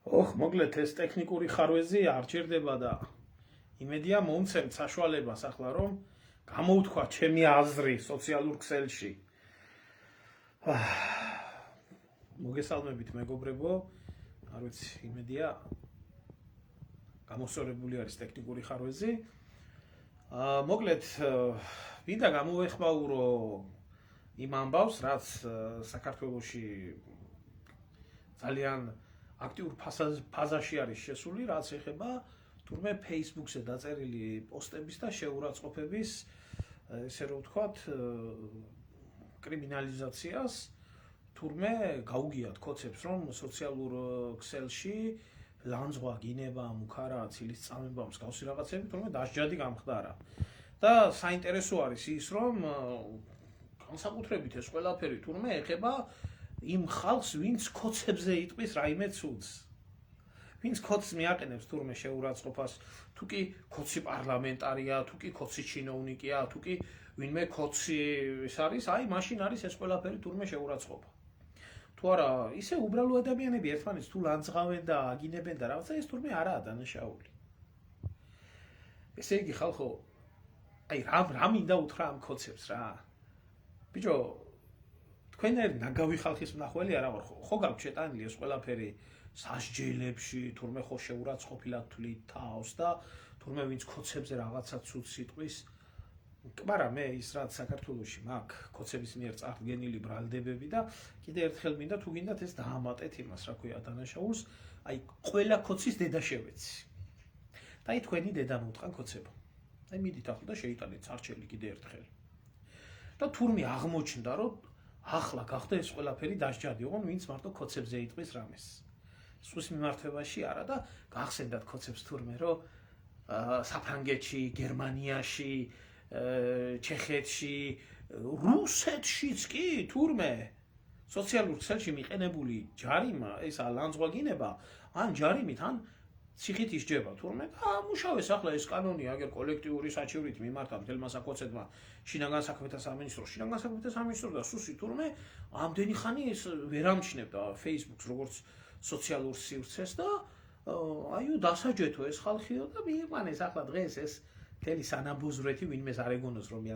მოკლედ ეს ტექნიკური ხარვეზი არ ჭირდება და იმედია მომცემთ საშუალებას ახლა რომ გამოვთქვა ჩემი აზრი სოციალურ ქსელში. მოგესალმებით მეგობრებო, არ ვიცი, იმედია გამოსწორებული არის ტექნიკური ხარვეზი. მოკლედ მინდა გამოვეხმაურო იმ ამბავს, რაც საქართველოში ძალიან აქტიურ ფაზაში არის შესული, რაც ეხება თურმე Facebook-ზე დაწერილი პოსტების და შეურაცხყოფების, ესე რომ ვთქვათ, კრიმინალიზაციას, თურმე გაუგიათ კოცებს, რომ სოციალურ ქსელში ლანძღვა, გინება, მუქარა, ცილის წამება, მსგავსი რაღაცები თურმე დასჯადი გამხდარა. და საინტერესო არის ის, რომ განსაკუთრებით ეს ყველაფერი თურმე ეხება იმ ხალხს, ვინც კოცებზე იტყვის რაიმე ცუდს. ვინც კოცს მიაყენებს თურმე შეურაცხყოფას, თუ კი კოცი პარლამენტარია, თუ კი კოცი ჩინოვნიკია, თუ კი ვინმე კოცი ის არის, აი მაშინ არის ეს ყველაფერი თურმე შეურაცხყოფა. თუ არა, ისე უბრალო ადამიანები ერთმანეთს თუ ლანძღავენ და აგინებენ და რაღაცა, ეს თურმე არაა დანაშაული. ესე იგი ხალხო, აი რა მინდა უთხრა ამ კოცებს რა? ბიჭო, თქვენერი ნაგავი ხალხის მნახველი არა ვარ, ხო გაქვთ შეტანილი ეს ყველაფერი სასჯელებში, თურმე ხო შეურაცხყოფილად თვლით თავს და თურმე ვინც კოცებზე რაღაცა ცუდს იტყვის. მაგრამ მე ის რაც საქართველოში მაქვს კოცების მიერ წარდგენილი ბრალდებები და კიდე ერთხელ მინდა თუ გინდათ ეს დაამატეთ იმას, რა ქვია, დანაშაულს, აი ყველა კოცის დედა შევეცი. და აი თქვენი დედა მოუტყან კოცებო. აი მიდით ახლა და შეიტანეთ წარჩელი კიდე ერთხელ. და თურმე აღმოჩნდა, რომ ახლა გახდა ეს ყველაფერი დასჯადი, ოღონ ვინც მარტო კოცებზე იტყვის რამეს. სუს მიმართებაში არა და გახსენდათ კოცებს თურმე, რომ საფრანგეთში, გერმანიაში, ჩეხეთში, რუსეთშიც კი თურმე სოციალურ ქსელში მიყენებული ჯარიმა, ეს ლანძღვა გინება, ან ჯარიმით, ან ციხით ისჯება თურმე და ამუშავეს ახლა ეს კანონი აგერ კოლექტიური საჩივრით მიმართა მთელმა საკოცებმა შინაგან საქმეთა სამინისტრო და სუსი თურმე ამდენი ხანი ეს ვერ ამჩნევდა Facebook-ს როგორც სოციალურ სივრცეს და აიო დასაჯეთო ეს ხალხიო და მიიყვანეს ახლა დღეს ეს მთელი სანაბოზრეთი ვინმეს არ ეგონოს რომ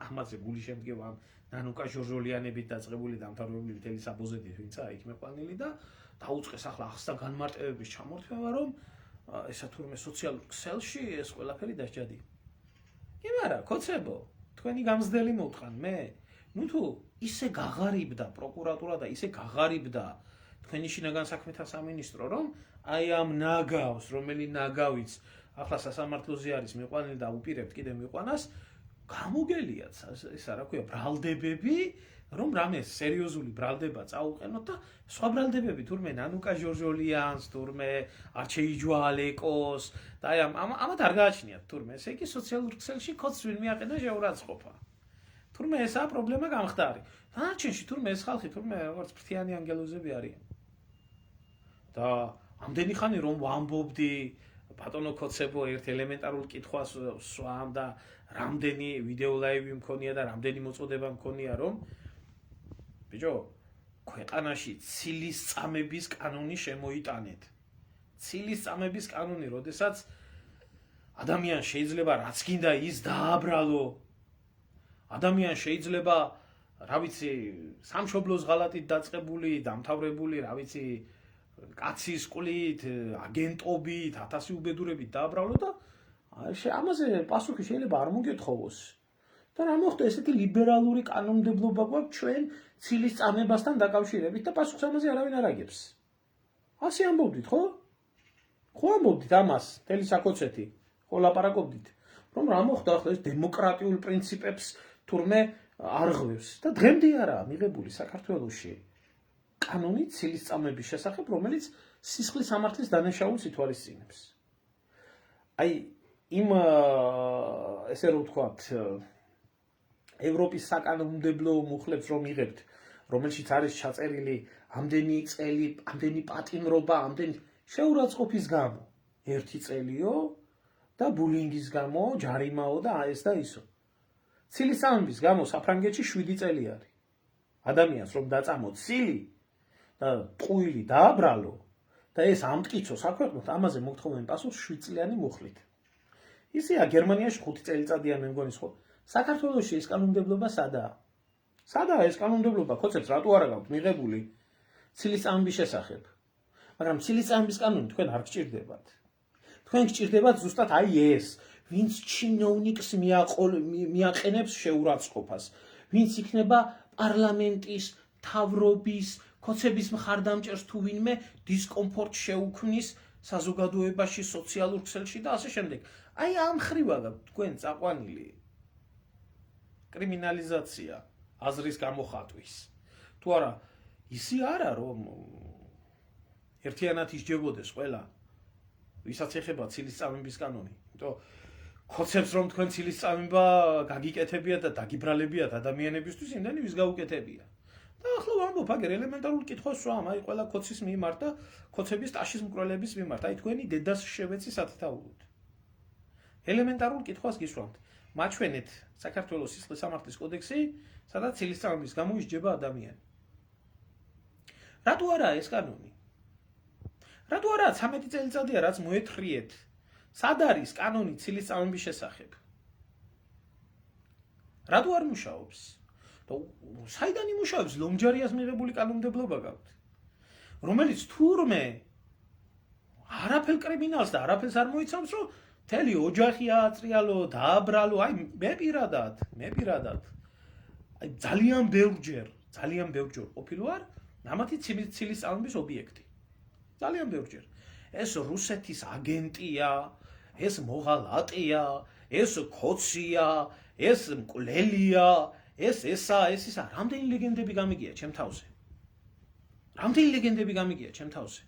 ამაზე გული შემდგება ნანუკა ჟორჟოლიანებით დაწყებული დამთავრებული მთელი საბოზეთი ვინცა იქ მეყვანილი და დაუწყეს ახლა ახსნა განმარტებების ჩამორთმევა რომ ესა თურმე სოციალურ ქსელში ეს ყველაფერი დასჯადი. კი არა, კოცებო, თქვენი გამზდელი მოვთხან მე. ნუ თუ ისე გაღარიბდა პროკურატურა და ისე გაღარიბდა თქვენი შინაგან საქმეთა სამინისტრო რომ აი ამ ნაგავს, რომელი ნაგავიც ახლა სასამართლოზე არის მიყვანილი და უპირებთ კიდე მიყვანას, გამოგელიათ ესა რა ქვია ბრალდებები, რომ რამე სერიოზული ბრალდება წაუყენოთ და სხვა ბრალდებები თურმე ნანუკა ჟორჟოლიანს, თურმე არჩეი ჯვალეკოს და აი ამათ არ გააჩნიათ თურმე, ესე იგი სოციალურ ქსელში კოცს ვინ მიაყენა შეურაცხყოფა. თურმე ესაა პრობლემა გამხდარი. დანარჩენში თურმე ეს ხალხი თურმე როგორც ფრთიანი ანგელოზები არიან. და ამდენი ხანი რომ ვამბობდი ბატონო კოცებო ერთ ელემენტარულ კითხვას სვამ და რამდენი ვიდეო ლაივი მქონია და რამდენი მოწოდება მქონია რომ ბიჭო, ქვეყანაში ცილის წამების კანონი შემოიტანეთ. ცილის წამების კანონი, როდესაც ადამიანს შეიძლება რაც გინდა ის დააბრალო. ადამიანს შეიძლება, რა ვიცი, სამშობლოს ღალატით დაწყებული, დამთავრებული, რა ვიცი, კაცის ყვლით, აგენტობით, 1000 უბედურებით დააბრალო და ამაზე პასუხი შეიძლება არ მოგეთხოვოს. და რა მოხდა ესეთი ლიბერალური კანონმდებლობა გვაქვს ჩვენ ცილის წამებასთან დაკავშირებით და პასუხს ამაზე არავინ არ აგებს. ასე ამბობდით, ხო? ხო ამბობდით ამას, მთელი საკოცეთი, ხო ლაპარაკობდით, რომ რა მოხდა ახლა ეს დემოკრატიულ პრინციპებს თურმე არღვევს და დღემდე არაა მიღებული საქართველოში კანონი ცილის წამების შესახებ, რომელიც სისხლის სამართლის დანაშაულს ითვალისწინებს. აი იმ ესე რომ ვთქვათ ევროპის საკანონმდებლო მუხლებს რომ იღებთ, რომელშიც არის ჩაწერილი ამდენი წელი, ამდენი პატიმრობა, ამდენი შეურაცხყოფის გამო, 1 წელიო და ბულინგის გამო, ჯარიმაო და ეს და ისო. ცილის წამების გამო საფრანგეთში 7 წელი არის. ადამიანს რომ დაწამოთ ცილი ტყუილი დააბრალო და ეს ამტკიცო საქვეყნოდ, ამაზე მოგთხოვენ პასუხს 7 წლიანი მუხლით. ისეა გერმანიაში 5 წელიწადიან მე მგონი სხვა. საქართველოში ეს კანონმდებლობა სადაა? სადაა ეს კანონმდებლობა? ხოცებს რატო არა გაქვთ მიღებული ცილისწამების შესახებ? მაგრამ ცილისწამების კანონი თქვენ არ გჭირდებათ. თქვენ გჭირდებათ ზუსტად აი ეს, ვინც ჩინოვნიკს მიაყენებს შეურაცხყოფას, ვინც იქნება პარლამენტის, თავრობის, ხოცების მხარდამჭერს თუ ვინმე დისკომფორტს შეუქმნის საზოგადოებაში, სოციალურ ქსელში და ასე შემდეგ. აი ამ ხრივა თქვენ წაყვანილი კრიმინალიზაცია აზრის გამოხატვის. თუ არა, ისი არა რომ ერთიანად ისჯებოდეს ყველა, ვისაც ეხება ცილისწამების კანონი. იმიტომ ხოცებს რომ თქვენ ცილისწამება გაგიკეთებიათ და დაგიბრალებიათ ადამიანებისთვის, იმდენი ვის გაუკეთებია. და ახლა ვამბობ, აგერ ელემენტარული კითხვას ვსვამ, აი ყველა ხოცის მიმართ და ხოცების ტაშის მკვლელების მიმართ, აი თქვენი დედას შევეცი სათითაუროდ. ელემენტარულ კითხვას გისვამთ. მაჩვენეთ საქართველოს სისხლის სამართლის კოდექსი, სადაც ცილისწამების გამო ისჯება ადამიანი. რატო არა ეს კანონი? რატო არა 13 წელიწადია რაც მოეთრიეთ? სად არის კანონი ცილისწამების შესახებ? რატო არ მუშაობს? და საიდან იმუშავებს? ლომჯარიას მიღებული კანონმდებლობა გაქვთ, რომელიც თურმე არაფერ კრიმინალს და არაფერს არ მოიცავს, რომ მთელი ოჯახი ააწრიალო, დააბრალო. აი მე პირადად აი ძალიან ბევრჯერ ყოფილი ვარ ამათი ცილისწამების ობიექტი. ძალიან ბევრჯერ. ეს რუსეთის აგენტია, ეს მოღალატეა, ეს ქოცია, ეს მკვლელია, ეს ისა, რამდენი ლეგენდები გამიგია ჩემ თავზე.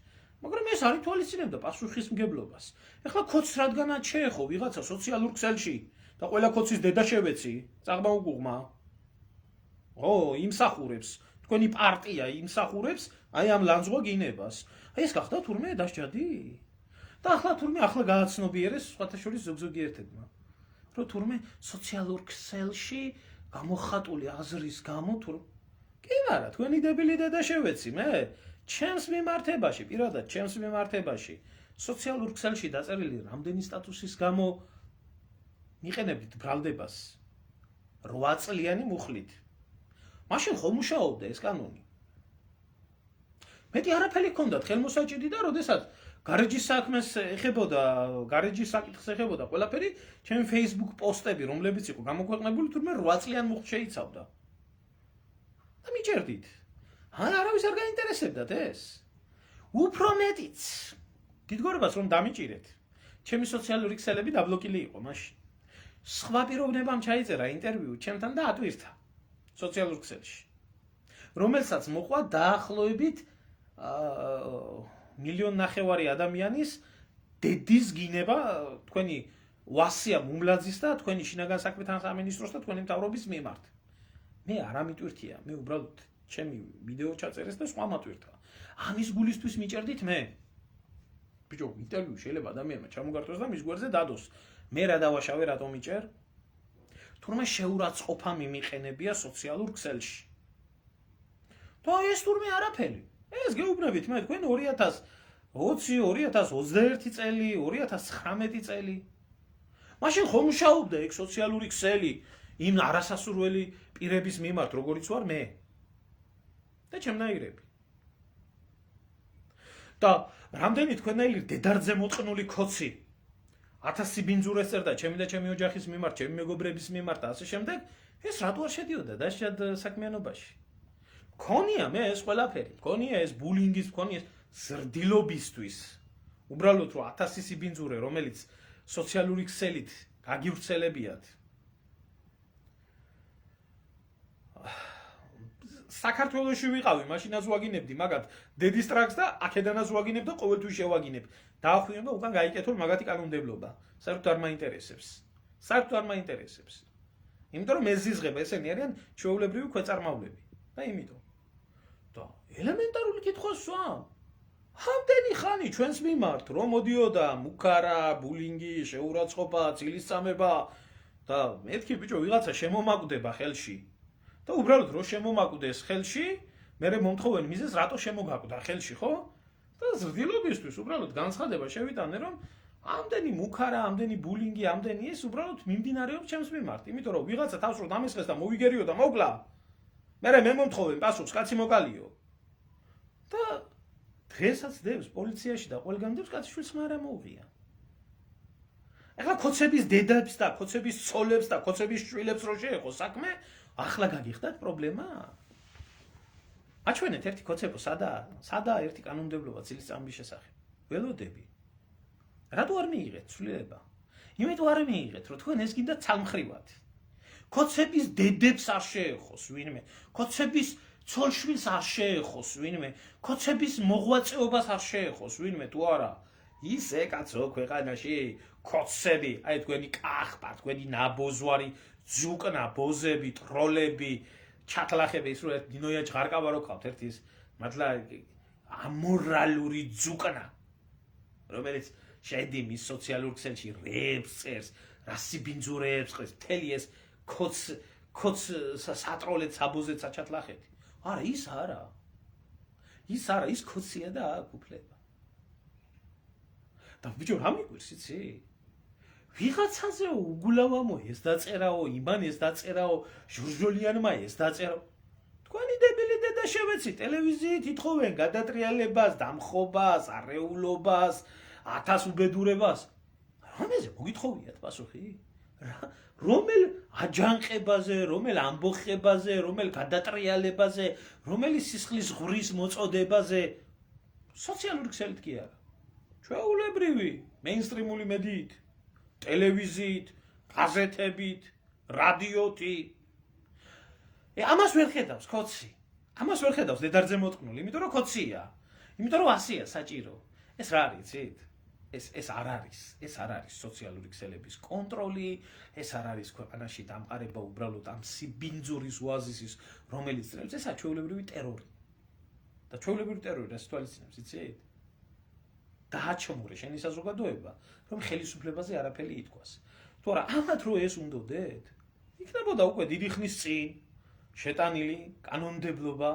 მაგრამ ეს არ ითვალისწინებდა პასუხისმგებლობას. ეხლა ქოცს რადგანაც შეეხო ვიღაცა სოციალურ ქსელში და ყველა ქოცის დედა შევეცი, წაღმა უგუღმა. იმსახურებს, თქვენი პარტია იმსახურებს აი ამ ლანძღვა გინებას. აი ეს გახდა თურმე დასჯადი? და ახლა გააცნობიერეს სხვათა შორის ზოგ-ზოგი ერთებმა, რომ თურმე სოციალურ ქსელში გამოხატული აზრის გამო კი არა, თქვენი დებილი დედა შევეცი მე ჩემს მიმართებაში, პირადად ჩემს მიმართებაში სოციალურ ქსელში დაწერილი რამდენი სტატუსის გამო მიყენებდით ბრალდებას 8 წლიანი მუხლით. მაშინ ხომ მუშაობდა ეს კანონი? მეტი არაფერი ჰქონდათ ხელმოსაჭიდი და როდესაც გარეჯის საქმეს ეხებოდა, გარეჯის საკითხს ეხებოდა ყველაფერი, ჩემი Facebook პოსტები, რომლებიც იყო გამოქვეყნებული, თურმე 8 წლიან მუხლს შეიცავდა. და მიჭერდით. არავის არ გაინტერესებდათ ეს. უფრო მეტიც. დიდგორებას რომ დამიჭირეთ. ჩემი სოციალური ქსელები დაბლოკილი იყო მაშინ. სხვა პიროვნებამ ჩაიწერა ინტერვიუ ჩემთან და ატვირთა სოციალურ ქსელში. რომელსაც მოყვა დაახლოებით 1.5 მილიონი ადამიანის დედის გინება თქვენი ვასია მუმლაძის და თქვენი შინაგან საქმეთა სამინისტროს და თქვენი მთავრობის მიმართ. მე არ ამიტვირთია, მე უბრალოდ ჩემი ვიდეო ჩაწერეს და სხვა მატვირთა. ამის გულისთვის მიჭერდით მე. ბიჭო, ინტერვიუ შეიძლება ადამიანმა ჩამოგართოს და მის გვერდზე დადოს. მე რა დავაშავე, რატომ მიჭერ? თურმე შეურაცხყოფა მიმიყენებია სოციალურ ქსელში. და ეს თურმე არაფერი. ეს გეუბნებით მე თქვენ 2020, 2021 წელი, 2019 წელი. მაშინ ხომ მუშაობდა ეგ სოციალური ქსელი იმ არასასურველი პირების მიმართ, როგორიც ვარ მე. და ჩემნაირები. და რამდენი თქვენაირი დედარძე მოწყნული ქოცი 1000 ბინძურეს წერდა ჩემი და ჩემი ოჯახის მიმართ, ჩემი მეგობრების მიმართ და ასე შემდეგ, ეს რატო არ შედიოდა დასჯად საქმიანობაში? მქონია მე ეს ყველაფერი, მქონია ეს ბულინგის, მქონია ეს ზრდილობისთვის. უბრალოდ რომ 1000 ბინძურე, რომელიც სოციალური ქსელით გაგივრცელებიათ. საქართველოში ვიყავი, მაშინაც ვაგინებდი მაგათ დედის ტრაქს და აქედანაც ვაგინებ და ყოველთვის შევაგინებ. დაახვინება უკან გაიკეთო მაგათი კანონმდებლობა. საერთოდ არ მაინტერესებს. იმიტომ რომ ეს ზიზღება, ესენი არიან ჩვეულებრივი ქვეწარმავლები. და იმიტომ. და ელემენტარული კითხვა სვამ. რამდენი ხანი ჩვენს მიმართ რომ მოდიოდა მუქარა, ბულინგი, შეურაცხყოფა, ცილისწამება და მეთქი ბიჭო ვიღაცა შემომაკვდება ხელში. და უბრალოდ რო შემომაკვდეს ხელში მერე მომთხოვენ მიზეს რატო შემოგაკვდა ხელში, ხო? და ზრდილობისთვის უბრალოდ განცხადება შევიტანე, რომ ამდენი მუქარა, ამდენი ბულინგი, ამდენი ეს უბრალოდ მიმდინარეობს ჩემს მიმართ, იმიტომ რომ ვიღაცა თავს რო დამესხეს და მოვიგერიო და მოკლა. მერე მე მომთხოვენ პასუხს, კაცი მოკალიო. და დღესაც დევს პოლიციაში და ყველგან დევს კაციშვილს მაგრამ მოუღია. ახლა ქოცების დედებს და ქოცების ცოლებს და ქოცების შვილებს რო შეეხო საქმე, ახლა გაგიხდათ პრობლემა? აჩვენეთ ერთი ქოცებო სადაა ერთი კანონმდებლობა წილისწამების შესახებ. ველოდები. რატო არ მიიღეთ ცვლილება? იმიტომ არ მიიღეთ, რომ თქვენ ეს გინდა ცალმხრივად. ქოცების დედებს არ შეეხოს ვინმე, ქოცების ცოლშვილს არ შეეხოს ვინმე, ქოცების მოღვაწეობას არ შეეხოს ვინმე თუ არა. ისე კაცო ქვეყანაში ქოცები, აი თქვენი კახპა, თქვენი ნაბოზვარი, ძუკნა, ბოზები, ტროლები, ჩათლახები ის რო ერთ დინოია ჭღარკავა რო ყავთ ერთი ის მართლა ამორალური ძუკნა, რომელიც შედი მის სოციალურ ქსელში რეებს წერს, რასიბინძურებს ყავს, მთელი ეს ქოც სატროლეთ საბოზეთ საჩათლახეთი. არა, ის არა. ის ქოცია და აქ უფლება. და ბიჭო, რა მიგვირს იცი? ვიღაცაზე უგულავამო ეს დაწერაო, იმან ეს დაწერაო, ჟურჟოლიანმა ეს დაწერაო. თქვენი დებილი დედა შევეცი, ტელევიზიით ითხოვენ გადატრიალებას, დამხობას, არეულობას, 1000 უბედურებას. რამეზე მოგითხოვიათ პასუხი? რომელ აჯანყებაზე, რომელ ამბოხებაზე, რომელ გადატრიალებაზე, რომელი სისხლის ღურის მოწოდებაზე? სოციალური ქსელით კი არა. ჩვეულებრივი, მეინსტრიმული მედიით, ტელევიზიით, გაზეთებით, რადიოთი. ამას ვერ ხედავს ქოცი. ამას ვერ ხედავს დედარძე მოტყნული, იმიტომ რომ ქოცია. იმიტომ რომ ასია საჭირო. ეს რა არის, იცით? ეს არ არის. ეს არ არის სოციალური ქსელების კონტროლი, ეს არ არის ქვეყანაში დამყარება უბრალოდ ამ სიბინძურის ოაზისის, რომელიც წრებს, ესა ჩვეულებრივი ტერორი. და ჩვეულებრივი ტერორი რას თვალისწინებს, იცით? დააჩომურე შენი საზოგადოება, რომ ხელისუფლებაზე არაფერი ითქვას. თუ არა, ამათ რო ეს უნდოდეთ, იქნებოდა უკვე დიდი ხნის წინ შეტანილი კანონმდებლობა,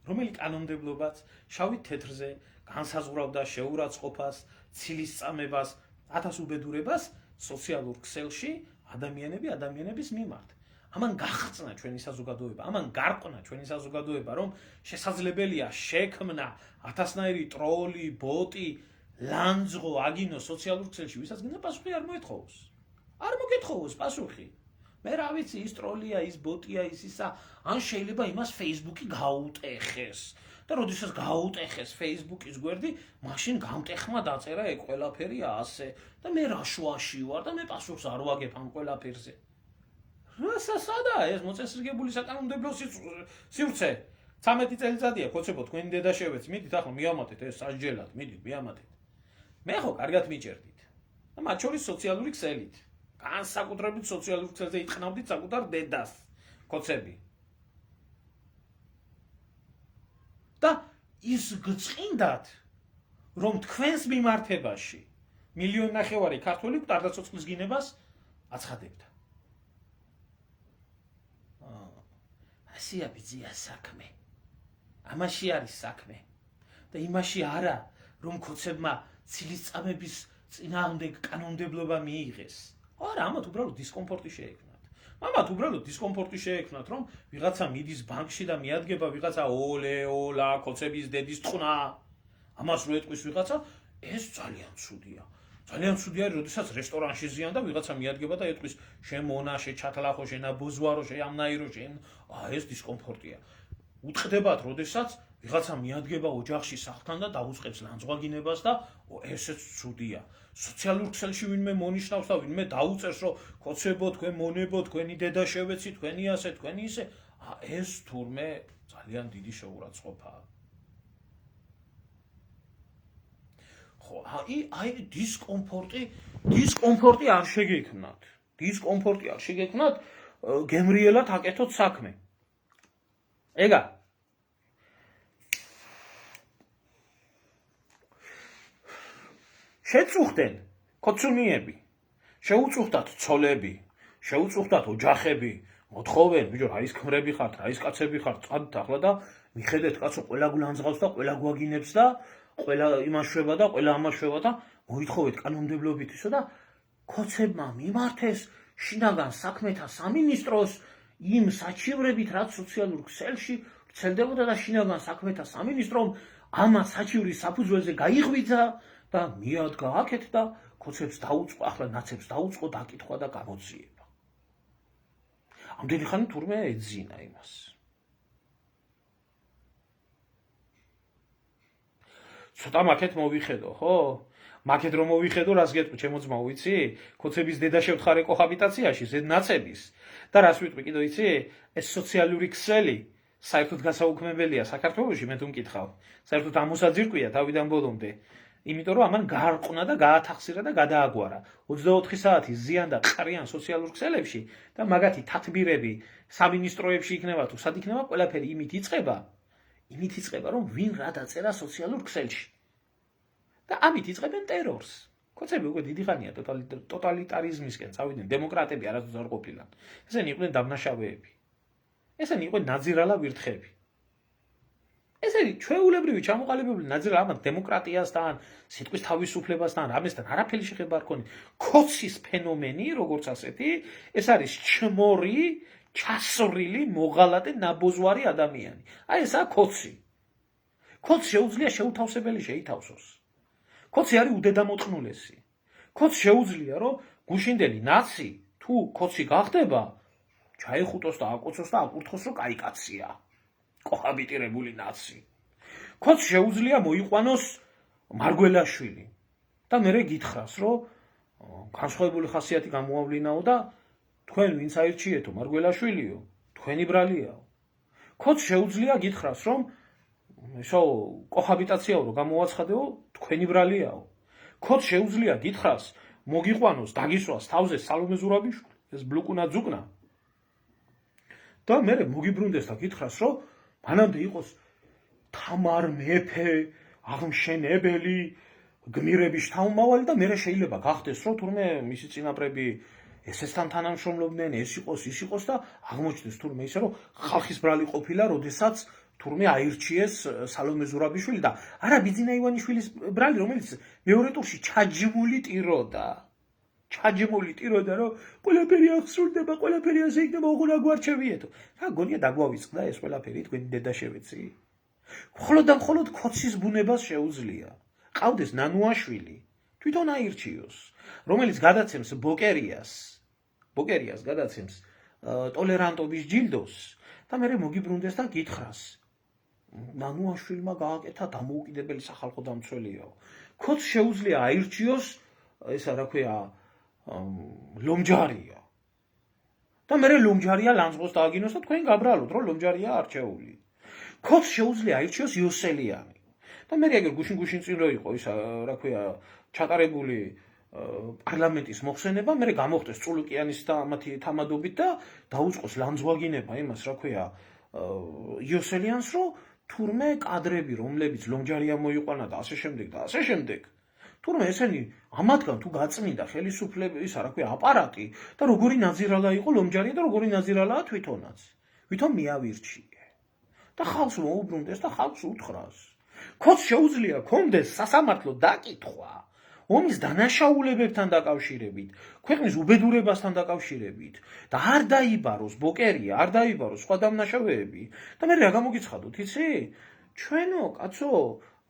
რომელი კანონმდებლობაც შავით თეთრზე განსაზღვრავდა შეურაცხყოფას, ცილისწამებას, 1000 უბედურებას სოციალურ ქსელში ადამიანების მიმართ. ამან გახწნა ჩვენი საზოგადოება, ამან გარყნა ჩვენი საზოგადოება, რომ შესაძლებელია შექმნა 1000-ნაირი ტროლი, ბოტი, ლანძღო აგინო სოციალურ ქსელში, ვისაც გინდა პასუხი არ მოეთხოვოს. არ მოგეთხოვოს პასუხი. მე რა ვიცი, ის ტროლია, ის ბოტია, ის ისა, ან შეიძლება იმას Facebook-ი გაუტეხეს. და როდესაც გაუტეხეს Facebook-ის გვერდი, მაშინ გამტეხმა დაწერა ეგ ყველაფერი ასე და მე რა შუაში ვარ და მე პასუხს არ ვაგებ ამ ყველაფერზე. სადაა ეს მოწესრიგებული საკანონმდებლო სივრცე? 13 წელიწადია ქოცებო თქვენი დედა შევეც, მიდით ახლა მიამატეთ ეს სასჯელად, მიდით მიამატეთ. მე ხო კარგად მიჭერდით. და მათ შორის სოციალური ქსელით. განსაკუთრებით სოციალურ ქსელზე იტყნავდით საკუთარ დედას, ქოცები. და ის გწყინდათ, რომ თქვენს მიმართებაში 1.5 მილიონი ქართველი მკვდარდაცოცხლის გინებას აცხადებდა. ასია ბიძია საქმე. ამაში არის საქმე. და იმაში არა, რომ ქოცებმა ცილისწამების წინააღმდეგ კანონმდებლობა მიიღეს. არა, ამათ უბრალოდ დისკომფორტი შეექმნათ. ამათ უბრალოდ დისკომფორტი შეექმნათ, რომ ვიღაცა მიდის ბანკში და მიადგება ვიღაცა ოლა, ქოცების დედის ტყნა. ამას რო ეტყვის ვიღაცა, ეს ძალიან ცუდია. ძალიან ცუდია, როდესაც რესტორანში ზიან და ვიღაცა მიადგება და ეტყვის, შენ მონა, შენ ჩათლახო, შენ აბოზვარო, შენ ამნაირო, შენ ეს დისკომფორტია. უტყდებათ, როდესაც ვიღაცა მიადგება ოჯახში სახლთან და დაუწყებს ლანძღვაგინებას და ესეც ცუდია. სოციალურ ქსელში ვინმე მონიშნავს და ვინმე დაუწერს, რომ ქოცებო, თქვენ მონებო, თქვენი დედა შევეცი, თქვენი ასე, თქვენი ისე, ეს თურმე ძალიან დიდი შეურაცხყოფაა. ხო, აი დისკომფორტი არ შეგექმნათ. დისკომფორტი არ შეგექმნათ, გემრიელად აკეთოთ საქმე. ეგა შეწუხდნენ ქოცუნიები, შეუწუხდათ ცოლები, შეუწუხდათ ოჯახები, მოთხოვენ, ბიჭო, რა ის ქმრები ხართ, რა ის კაცები ხართ, წადით ახლა და მიხედეთ კაცო, ყველა გულანძღავს და ყველა გვაგინებს და ყველა იმას შვება და ყველა ამას შვება და მოითხოვეთ კანონმდებლობით ისო და ქოცებმა მიმართეს შინაგან საქმეთა სამინისტროს იმ საჩივრებით, რაც სოციალურ ქსელში ვრცელდებოდა და შინაგან საქმეთა სამინისტრომ ამას საჩივრის საფუძველზე გაიღვიძა და მიადგა აქეთ და ქოცებს დაუწყო, ახლა ნაცებს დაუწყო დაკითხვა და გამოძიება. ამდენი ხანი თურმე ეძინა იმას. ცოტა მაკეთ მოვიხედო, ხო? მაკეთ რომ მოვიხედო, რას გეტყვი, ჩემო ძმაო, ვიცი? ქოცების დედა შევთხარე კოჰაბიტაციაში, ზედ ნაცების. და რას ვიტყვი, კიდე ვიცი? ეს სოციალური ქსელი საერთოდ გასაუქმებელია საქართველოში, მე თუ მკითხავ. საერთოდ ამოსაძირკვია თავიდან ბოლომდე. იმიტომ რომ ამან გაარყნა და გაათახსირა და გადააგვარა 24 საათი ზიან და ყრიან სოციალურ ქსელებში და მაგათი თათბირები სამინისტროებში იქნება თუ სად იქნება, ყველაფერი იმით იწყება, რომ ვინ რა დაწერა სოციალურ ქსელში. და ამით იწყებენ ტერორს. ქოცები უკვე დიდი ხანია ტოტალიტარიზმისკენ წავიდნენ, დემოკრატები არასდროს არ ყოფილან. ესენი იყვნენ დამნაშავეები. ესენი იყვნენ ნაძირალა ვირთხები. ესენი ჩვეულებრივი ჩამოყალიბებული ნაძირალა ამათ დემოკრატიასთან, სიტყვის თავისუფლებასთან, ამასთან არაფერი შეხება არ ქონია. ქოცის ფენომენი, როგორც ასეთი, ეს არის ჩმორი, ჩასრილი, მოღალატე, ნაბოზვარი ადამიანი. აი ესაა ქოცი. ქოცს შეუძლია შეუთავსებელი შეითავსოს. ქოცი არის უდედამოწნულესი. ქოცს შეუძლია, რომ გუშინდელი ნაცი თუ ქოცი გახდება, ჩაეხუტოს და აკოცოს და აკურთხოს, რომ კაი კაცია. კოჰაბიტირებული ნაცი. ქოცს შეუძლია მოიყვანოს მარგველაშვილი. და მერე გითხრას, რომ განსხვავებული ხასიათი გამოავლინაო და თქვენ ვინც აირჩიეთო მარგველაშვილიო, თქვენი ბრალიაო. ქოცს შეუძლია გითხრას, რომ ესო კოჰაბიტაციაო რომ გამოაცხადეო, თქვენი ბრალიაო. ქოცს შეუძლია გითხრას, მოგიყვანოს, დაგისვას თავზე სალომე ზურაბიშვილი, ეს ბლუკუნა ძუკნა. და მერე მოგიბრუნდეს და გითხრას, რომ მანამდე იყოს თამარ მეფე, აღმშენებელი, გმირების შთამომავალი და მერე შეიძლება გახდეს, რომ თურმე მისი წინაპრები ესესთან თანამშრომლობდნენ, ეს იყოს, ის იყოს და აღმოჩნდეს თურმე ისე, რომ ხალხის ბრალი ყოფილა, როდესაც თურმე აირჩიეს სალომე ზურაბიშვილი და არა ბიძინა ივანიშვილის ბრალი, რომელიც მეორე ტურში ჩაჯმული ტიროდა. რომ ყველაფერი აღსრულდება, ყველაფერი ასე იქნება, ოღონდ აგვარჩევიეთო. რა გონია დაგვავიწყდა ეს ყველაფერი თქვენი დედაშევეცი? მხოლოდ ქოცის ბუნებას შეუძლია. ყავდეს ნანუაშვილი, თვითონ აირჩიოს, რომელიც გადაცემს ბოკერიას გადაცემს ტოლერანტობის ჯილდოს და მერე მოგიბრუნდეს და გითხრას. ნანუაშვილმა გააკეთა დამოუკიდებელი სახალხო დამცველიაო. ქოცს შეუძლია აირჩიოს, ესა რა ქვია, ლომჯარია. და მერე ლომჯარია ლანძღოს დააგინოს და თქვენ გაბრალოთ, რომ ლომჯარია არჩეული. ქოცს შეუძლია აირჩიოს იოსელიანი. და მერე აგერ გუშინ წინ რო იყო ისა რა ქვია ჩატარებული პარლამენტის მოხსენება, მერე გამოხდეს წულუკიანის და მათი თამადობით და დაუწყოს ლანძღვაგინება იმას რა ქვია იოსელიანს, რომ თურმე კადრები, რომლებიც ლომჯარია მოიყვანა და ასე შემდეგ. თურმე ესენი ამათგან თუ გაწმინდა ხელისუფლების ისა რა ქვია აპარატი და როგორი ნაძირალა იყო ლომჯარია და როგორი ნაძირალაა თვითონაც. თვითონ მიავირჩიე. და ხალხს მოუბრუნდეს და ხალხს უთხრას. ქოცს შეუძლია კონდეს სასამართლო დაკითხვა ომის დანაშაულებებთან დაკავშირებით, ქვეყნის უბედურებასთან დაკავშირებით და არ დაიბაროს ბოკერია, არ დაიბაროს სხვა დამნაშავეები. და მე რა გამოგიცხადოთ, იცი? ჩვენო, კაცო,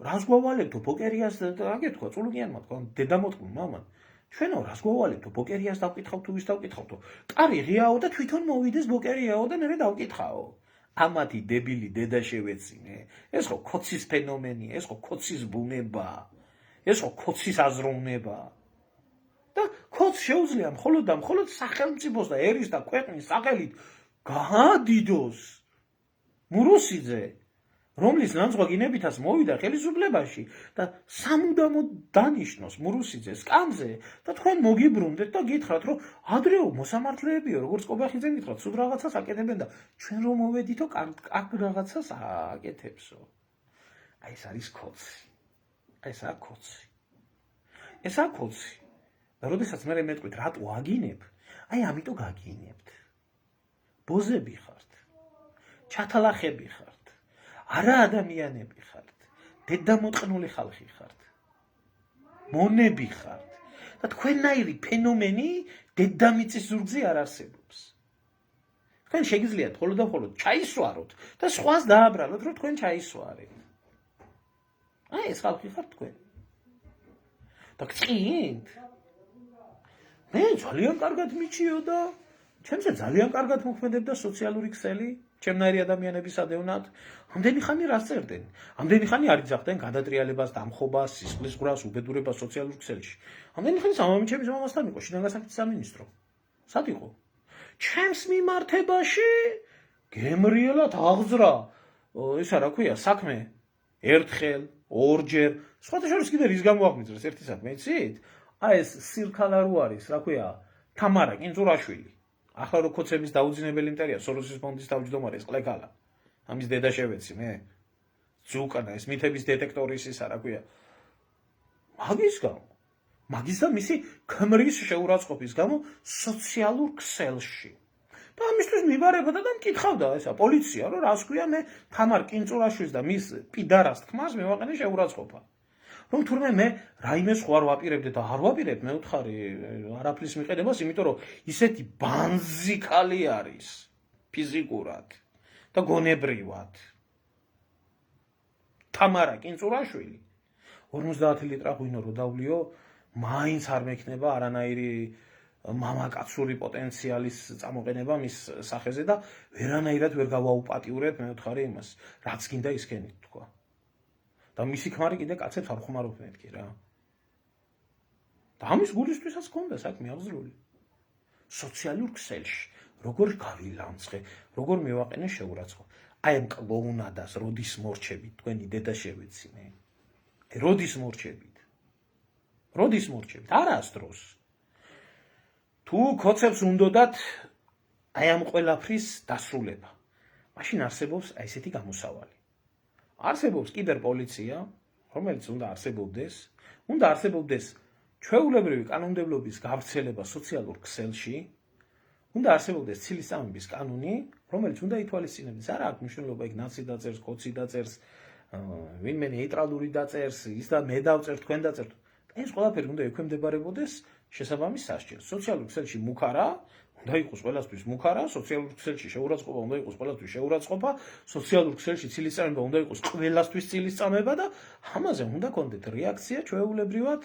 რას გვავალებთო ბოკერიას აგეთქვა, წულუკიანმა თქვა, დედამოწყმულ მამან. ჩვენო, რას გვავალებთო ბოკერიას დავკითხავთ თუ ვის დავკითხავთო? კარი ღიაო და თვითონ მოვიდეს ბოკერიაო და მე დავკითხაო. ამათი დებილი დედაშევეცინე. ეს ხო ქოცის ფენომენია, ეს ხო ქოცის ბუნება. ეს ხო ქოცის აზროვნება. და ქოცს შეუძლია მხოლოდ სახელმწიფოს და ერის და ქვეყნის სახელით გაადიდოს მურუსიძე, რომლის ლანძღვაგინებითაც მოვიდა ხელისუფლებაში და სამუდამოდ დანიშნოს მურუსიძეს კანზე და თქვენ მოგიბრუნდეთ და გითხრათ, რომ ადრეო მოსამართლეებიო, როგორც კობახიძემ გითხრათ, სულ რაღაცას აკეთებენ და ჩვენ რომ მოვედითო კაკ რაღაცას აკეთებსო. აი ეს არის ქოცი. ესაა ქოცი. და როდესაც მე მეტყვით, რატო აგინებ? აი ამიტომ გაგინებთ. ბოზები ხართ. ჩათალახები ხართ. არა ადამიანები ხართ, დედამოწყნული ხალხი ხართ, მონები ხართ და თქვენნაირი ფენომენი დედამიწის ზურგზე არ არსებობს. თქვენ შეგიძლიათ მხოლოდ და მხოლოდ ჩაისვაროთ და სხვას დააბრალოთ, რომ თქვენ ჩაისვარეთ. აი ეს ხალხი ხართ თქვენ. და გწინთ? მე ძალიან კარგად მიჩიოდა, ჩემზე ძალიან კარგად მოქმედებდა სოციალური ქსელი, ჩემნაირი ადამიანების ადევნად. ამდენი ხანი რას წერდნენ? ამდენი ხანი არ იძახდნენ გადატრიალებას, დამხობას, სისხლის ღვრას, უბედურებას სოციალურ ქსელში. ამდენი ხანი სამამიჩების მამასთან იყო შინაგან საქმეთა სამინისტრო. სად იყო? ჩემს მიმართებაში გემრიელად აღძრა ისა რა ქვია, საქმე ერთხელ, ორჯერ, სხვათა შორის კიდე რის გამოაღვიძრეს ერთი საქმე, იცით? აი ეს სირქალა რო არის, რა ქვია, თამარა კინძურაშვილი. ახლა რო ქოცების დაუძინებელი მტერია სოროსის ფონდის თავმჯდომარე ეს ყლეკალა. ამის დედა შევეცი მე. ზუკანა ეს მითების დეტექტორის ისა რა ქვია. მაგის გამო. მაგის და მისი ქმრის შეურაცხყოფის გამო სოციალურ ქსელში. და ამისთვის მიბარებოდა და მკითხავდა ესა პოლიცია, რომ რას ქვია მე თამარ კინძურაშვილს და მის პიდარას თქმას მევაყენე შეურაცხყოფა. რომ თურმე მე რაიმე სხვა არ ვაპირებდე და არ ვაპირებ მე უთხარი არაფრის მიყედებას, იმიტომ რომ ისეთი ბანზიკალი არის ფიზიკურად და გონებრივად. თამარა კინძურაშვილი 50 ლიტრა ღვინო რო დავლიო, მაინც არ მექნება არანაირი მამაკაცური პოტენციალის წამოყენება მის სახეზე და ვერანაირად ვერ გავაუპატიურებ მე უთხარი იმას, რაც გინდა ისქენით თქვა. და მისი ქმარი კიდე კაცებს არ ხომარობდნენ მეთქი რა. და ამის გულისთვისაც ჰქონდა საქმე აღძრული. სოციალურ ქსელში, როგორ გავილამცხე, როგორ მევაყენე შეურაცხყოფა. აი ამ კლოუნადას როდის მორჩებით, თქვენი დედა შევეცი მე. როდის მორჩებით? როდის მორჩებით? არასდროს. თუ ქოცებს უნდოდათ აი ამ ყველაფრის დასრულება. მაშინ არსებობს აი ესეთი გამოსავალი. არსებობს კიბერპოლიცია, რომელიც უნდა არსებობდეს ჩვეულებრივი კანონმდებლობის გავრცელება სოციალურ ქსელში, უნდა არსებობდეს ცილისწამების კანონი, რომელიც უნდა ითვალისწინებდეს. არა აქვს მნიშვნელობა იქ ნაცი დაწერს, კოცი დაწერს, ვინმე ნეიტრალური დაწერს, ის და მე დავწერ, თქვენ დაწერთ. ეს ყველაფერი უნდა ექვემდებარებოდეს შესაბამის სასჯელს. სოციალურ ქსელში მუქარა უნდა იყოს ყველასთვის მუქარა, სოციალურ ქსელში შეურაცხყოფა უნდა იყოს ყველასთვის შეურაცხყოფა, სოციალურ ქსელში ცილისწამება უნდა იყოს ყველასთვის ცილისწამება და ამაზე უნდა კონდეთ რეაქცია ჩვეულებრივად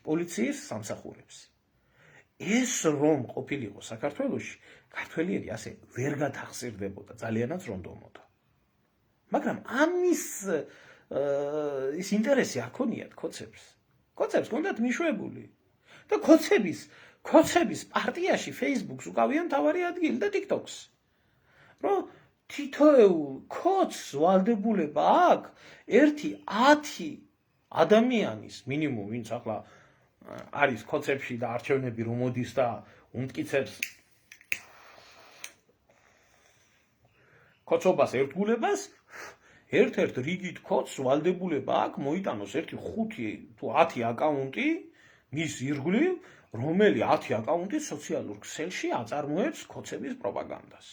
პოლიციის სამსახურებს. ეს რომ ყოფილიყო საქართველოში, ქართველიერი ასე ვერ გადახსირდებოდა, ძალიანაც რონდომოდა. მაგრამ ამის ის ინტერესი არ ქონიათ ქოცებს. ქოცებს ჰქონდათ მიშვებული. და ქოცების პარტიაში Facebook-ს უკავია მთავარი ადგილი და TikTok-ს. რომ თითოეულ ქოცს ვალდებულება აქვს 1-10 ადამიანის მინიმუმ, ვინც ახლა არის ქოცებში და არჩევნები რომ მოდის და უმტკიცებს ქოცობას ერთგულებას, ერთ-ერთ რიგით ქოცს ვალდებულება აქვს მოიტანოს 1-5 თუ 10 აკაუნტი მის ირგვლივ, რომელი 10 აკაუნტი სოციალურ ქსელში აწარმოებს ქოცების პროპაგანდას.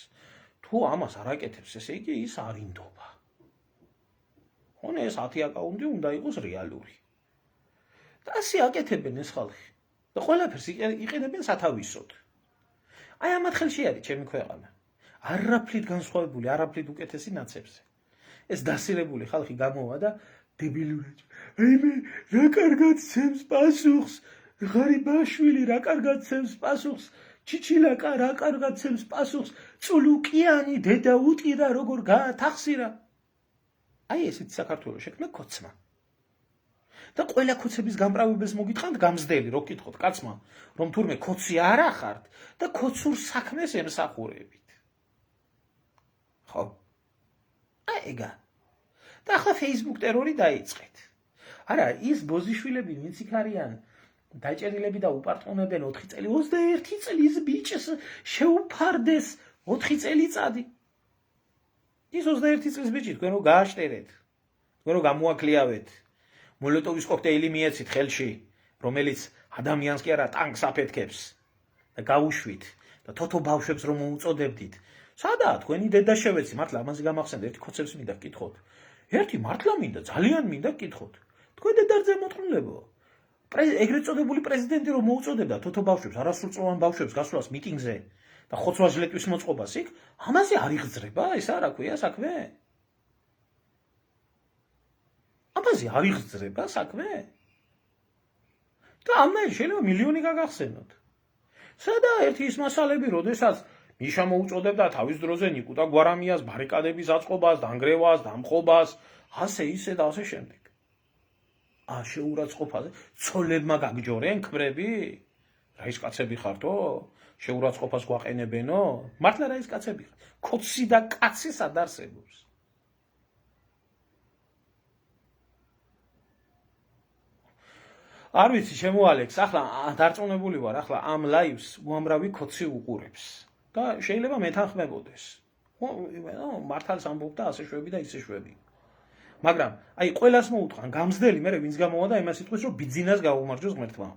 თუ ამას არ აკეთებს, ესე იგი ის არ ინდობა. ხომ ეს 10 აკაუნტი უნდა იყოს რეალური. და ასე აკეთებენ ეს ხალხი. და ყველაფერს იყენებენ სათავისოდ. აი ამათ ხელში არის ჩემი ქვეყანა. არაფრით განსხვავებული, არაფრით უკეთესი ნაცებზე. ეს დასირებული ხალხი გამოვა და დებილურად. აი მე რა კარგად ცემს პასუხს, ღარიბაშვილი რა კარგად ცემს პასუხს, ჩიჩილაკა რა კარგად ცემს პასუხს, წულუკიანი დედა უტირა როგორ გაათახსირა. აი ესეთი საქართველოს შექმნა ქოცმა. და ყველა ქოცების გამправებელს მოგიტყანთ გამზდელი, რო გკითხოთ კაცმა, რომ თურმე ქოცი არ ახართ და ქოცურ საქმეს ემსახურებით. ხო? აი ეგა. და ახლა Facebook ტერორი დაიწყეთ. არა, ის ბოზიშვილები ვინც იქ არიან, დაჭერილები და უპარტყონებენ 4 წელი, 21 წლის ბიჭს შეუფარდეს 4 წელიწადი. ის 21 წლის ბიჭი თქვენ რო გააშტერეთ, თქვენ რო გამოაკლიავეთ, მოლოტოვის კოქტეილი მიეცით ხელში, რომელიც ადამიანს კი არა ტანკს აფეთქებს და გაუშვით და თოთო ბავშვებს რომ მოუწოდებდით. სადაა თქვენი დედა შევეცი, მართლა ამაზე გამახსენდა ერთი ქოცებს მინდა ვკითხოთ. ერთი მართლა მინდა, ძალიან მინდა გკითხოთ. თქვენ დედარძე მოწყვილებო. ეგრეთ წოდებული პრეზიდენტი რომ მოუწოდებდა თოთო ბავშვებს, არასრულწლოვან ბავშვებს გასვლას მიტინგზე და ხოცვას ჟლეტვის მოწყობას იქ, ამაზე არ იღძრება, ესა რა ქვია საქმე? ამაზე არ იღძრება საქმე? და ამან შეიძლება მილიონი გაგახსენოთ. სადაა ერთი ის მასალები, როდესაც მიშა მოუწოდებდა თავის დროზე ნიკუტა გვარამიას ბარიკადების აწყობას, დანგრევას, დამხობას, ასე ისე და ასე შემდეგ. შეურაცხყოფაზე ცოლებმა გაგჯორენ ქმრები? რა ის კაცები ხართო? შეურაცხყოფას გვაყენებენო? მართლა რა ის კაცები ხართ? კოცი და კაცი სად არსებობს? არ ვიცი, შემოალექს, ახლა დარწმუნებული ვარ, ახლა ამ ლაივს უამრავი კოცი უყურებს და შეიძლება მეთანხმებოდეს. მართალს ამბობ და ასე შვები და ისე შვები. მაგრამ აი ყველას მოუტყან გამზდელი, მე ვინც გამოვა და იმას იტყვის, რომ ბიძინას გაუმარჯოს ღმერთმა.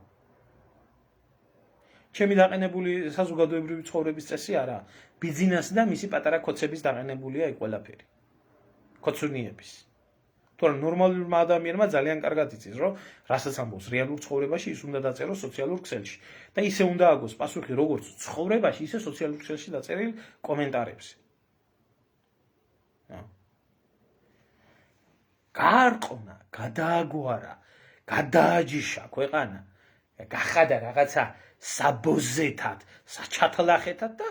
ჩემი დაყენებული საზოგადოებრივი ცხოვრების წესი არა, ბიძინას და მისი პატარა კოცების დაყენებულია აი ყველაფერი. კოცუნიების. თორემ ნორმალურმა ადამიანმა ძალიან კარგად იცის, რომ რასაც ამბობს რეალურ ცხოვრებაში, ის უნდა დაწეროს სოციალურ ქსელში და ისე უნდა აგოს პასუხი როგორც ცხოვრებაში, ისე სოციალურ ქსელში დაწერილ კომენტარებზე. გარყნა, გადააგვარა, გადააჯიშა ქვეყანა, გახადა რაღაცა საბოზეთად, საჩათლახეთად და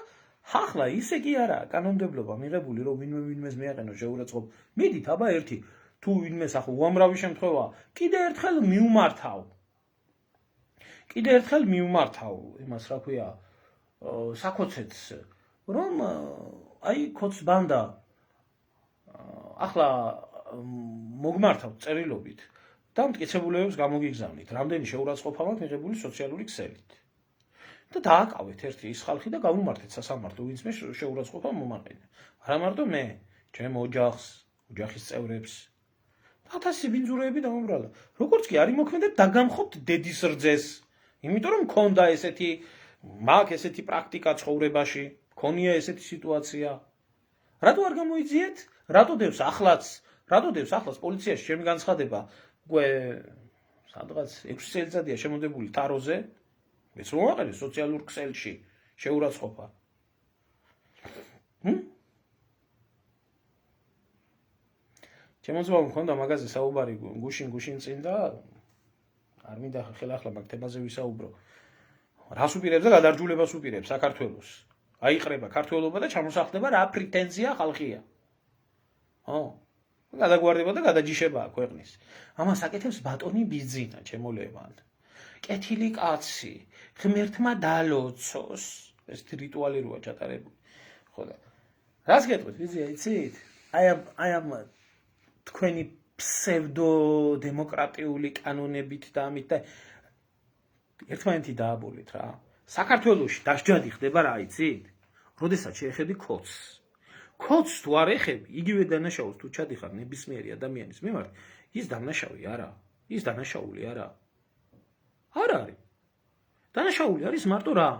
ახლა ისე კი არა, კანონმდებლობა მიღებული, რომ ვინმეს მიაყენოს შეურაცხყოფა. მიდით აბა ერთი თუ ვინმეს ახლა უამრავი შემთხვევა, კიდე ერთხელ მივმართავ იმას რა ქვია, საკოცეთს, რომ აი კოც ბანდა ახლა მოგმართავთ წერილობით და მტკიცებულებებს გამოგიგზავნით, რამდენი შეურაცხყოფა მაქვს მიღებული სოციალური ქსელით. და დააკავეთ ერთი ის ხალხი და გამომართეთ სასამართლო, ვინც მე შეურაცხყოფა მომაყენა. არა მარტო მე, ჩემ ოჯახს, ოჯახის წევრებს. 1000 ბინძურები დამობრალა. როგორც კი არ იმოქმედებ, დაგამხობთ დედის რძეს. იმიტომ რომ მქონდა ესეთი, მაქვს ესეთი პრაქტიკა ცხოვრებაში, მქონია ესეთი სიტუაცია. რატო არ გამოიძიეთ? რატო დევს ახლაც პოლიციაში ჩემი განცხადება, სადღაც 6 წელიწადია შემოდებული თაროზე, მეც მომაყენე სოციალურ ქსელში შეურაცხყოფა. ჩემოძმა მქონდა მაგაზე საუბარი გუშინ წინ და არ მინდა ხელახლა მაგ თემაზე ვისაუბრო. რას უპირებს და გადარჯულებას უპირებს საქართველოს. აიყრება ქართველობა და ჩამოსახლდება რა პრეტენზია ხალხია. გადაგვარდება და გადაჯიშებაა ქვეყნის. ამას აკეთებს ბატონი ბიძინა, ჩემოლევან. კეთილი კაცი, ღმერთმა დალოცოს. ეს რიტუალი როა ჩატარებული. ხო და რას გეტყვით, ბიძია, იცით? აი ამ თქვენი ფსევდო დემოკრატიული კანონებით და ამით და ერთმანეთი დააბოლეთ რა. საქართველოში დასჯადი ხდება რა, იცით? როდესაც შეეხები კოცს. კოცს თუ არ ეხები, იგივე დანაშაულს თუ ჩადიხარ ნებისმიერი ადამიანის მიმართ, ის დანაშაული არა. ის დანაშაული არა. არ არის. დანაშაული არის მარტო რა?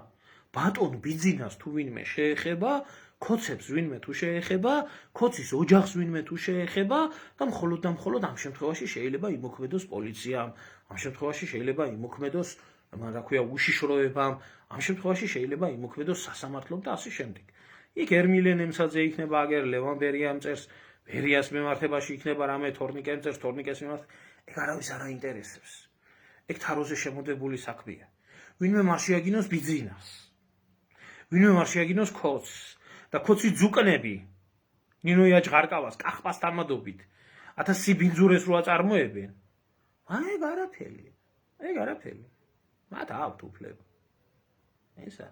ბატონ ბიძინას თუ ვინმე შეეხება, კოცებს ვინმე თუ შეეხება, კოცის ოჯახს ვინმე თუ შეეხება და მხოლოდ ამ შემთხვევაში შეიძლება იმოქმედოს პოლიციამ, ამ შემთხვევაში შეიძლება იმოქმედოს, რა ქვია, უშიშროებამ, ამ შემთხვევაში შეიძლება იმოქმედოს სასამართლომ და ასე შემდეგ. იქ ერმილე ნემსაძე იქნება აგერ ლევან ბერიამ წერს, ბერიას მიმართებაში იქნება რამე თორნიკემ წერს, თორნიკეს მიმართ, ეგ არავის არ აინტერესებს. ეგ თაროზე შემოდებული საქმეა. ვინმე არ შეაგინოს ბიძინას. ვინმე არ შეაგინოს კოცს და კოცის ძუკნები ნინოია ჭღარკავას კახპას თამადობით 1000 ბინძურეს როა წარმოებენ. ეგ არაფერი. მათ აქვთ უფლება. ესა.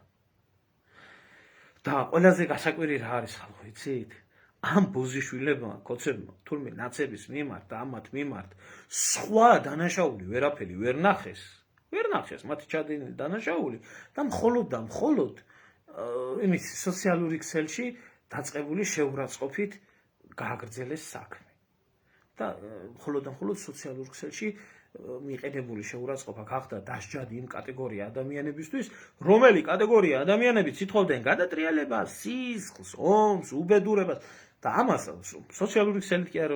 და ყველაზე გასაკვირი რა არის ხალხო, იცით? ამ ბოზიშვილებმა, კოცებმა, თურმე ნაცების მიმართ და ამათ მიმართ სხვა დანაშაული ვერაფერი ვერ ნახეს, მათი ჩადენილი დანაშაული და მხოლოდ იმის სოციალური ქსელში დაწყებული შეურაცხყოფით გააგრძელეს საქმე. და მხოლოდ სოციალურ ქსელში მიყენებული შეურაცხყოფა გახდა დასჯადი იმ კატეგორია ადამიანებისთვის, რომელი კატეგორია ადამიანები ციტყობდნენ გადატრიალებას, სისხლს, ომს, უბედურებას და ამას სოციალური ქსელით კი არ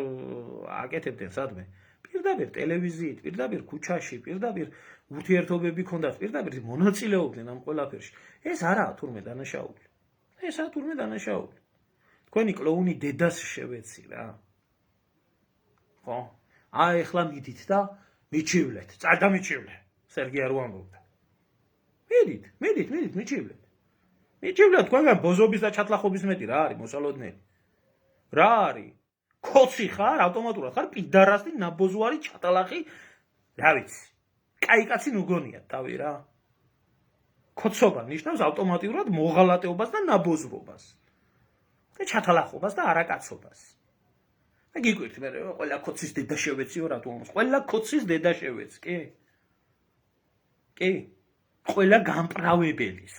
აკეთებდნენ სადმე. პირდაპირ ტელევიზიით, პირდაპირ ქუჩაში, პირდაპირ ურთიერთობები ქონდათ, პირდაპირ მონაწილეობდნენ ამ ყველაფერში. ეს არაა თურმე დანაშაული. ესაა თურმე დანაშაული. თქვენი კლოუნი დედას შევეცი რა. ხო? ეხლა მიდით და მიჩივლეთ. წარდა მიჩივლე. სერგი არ უამბობდა. მიდით, მიჩივლეთ. მიჩივლეთ თქვენგან ბოზობის და ჩათლახობის მეტი რა არის მოსალოდნელი? რა არის? ქოცი ხარ, ავტომატურად ხარ პიდარასი, ნაბოზვარი, ჩატალახი, რა ვიცი. კაიკაცი ნუგონიათ თავი რა. ქოცობა ნიშნავს ავტომატურად მოღალატეობას და ნაბოზრობას. და ჩათალახობას და არაკაცობას. და გიკვირთ მე ყველა ქოცის დედა შევეციო რა თუ ამას. ყველა ქოცის დედა შევეც, კი? კი? ყველა გამპრავებელის.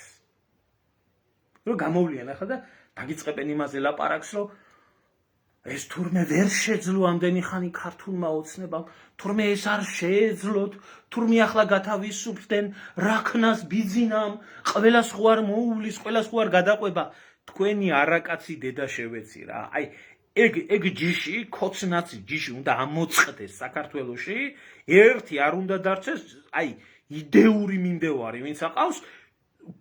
რომ გამოვლიან ახლა და დაგიწყებენ იმაზე ლაპარაკს, რომ ეს თურმე ვერ შეძლო ამდენი ხანი ქართულმა ოცნებამ, თურმე ეს არ შეეძლოთ, თურმე ახლა გათავისუფლდნენ რაქნას ბიძინამ, ყველას ხო არ მოუვლის, ყველას ხო არ გადაყვება. თქვენი არაკაცი დედა შევეცი რა. აი ეგ ჯიში, ქოცნაცი ჯიში უნდა ამოწყდეს საქართველოში, ერთი არ უნდა დარჩეს, აი იდეური მიმდევარი, ვინც აყავს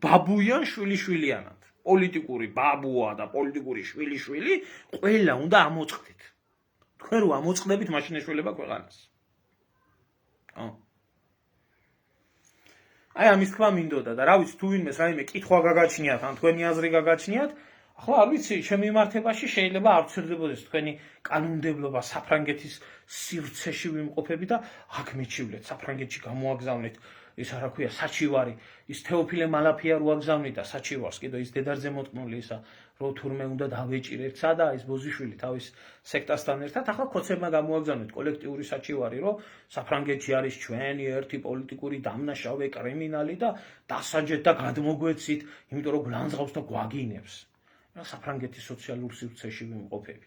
ბაბუიან შვილიშვილიანად. პოლიტიკური ბაბუა და პოლიტიკური შვილიშვილი ყველა უნდა ამოწყდეთ. თქვენ რო ამოწყდებით, მაშინ ეშველება ქვეყანას. აი ამის თქმა მინდოდა და რა ვიცი თუ ვინმეს რაიმე კითხვა გაგაჩნიათ, ან თქვენი აზრი გაგაჩნიათ, ახლა არ ვიცი, ჩემი მიმართებაში შეიძლება არ ვცირდებოდეს თქვენი კანონმდებლობა საფრანგეთის სივრცეში ვიმყოფები და აქ მიჩივლეთ, საფრანგეთში გამოაგზავნეთ ის არა ქვია საჩივარი, ის თეოფილე მალაფია რო აგზავნით და საჩივარს კიდო ის დედარძე მოტკნული ისა რო თურმე უნდა დავეჭირეთ, სადა ის ბოზიშვილი თავის სექტასთან ერთად, ახლა ქოცებმა გამოაგზავნეთ კოლექტიური საჩივარი, რომ საფრანგეთში არის ჩვენი ერთი პოლიტიკური დამნაშავე კრიმინალი და დასაჯეთ და გადმოგვეცით, იმიტომ რომ გლანძღავს და გვაგინებს. რა საფრანგეთის სოციალურ სივრცეში ვიმყოფები.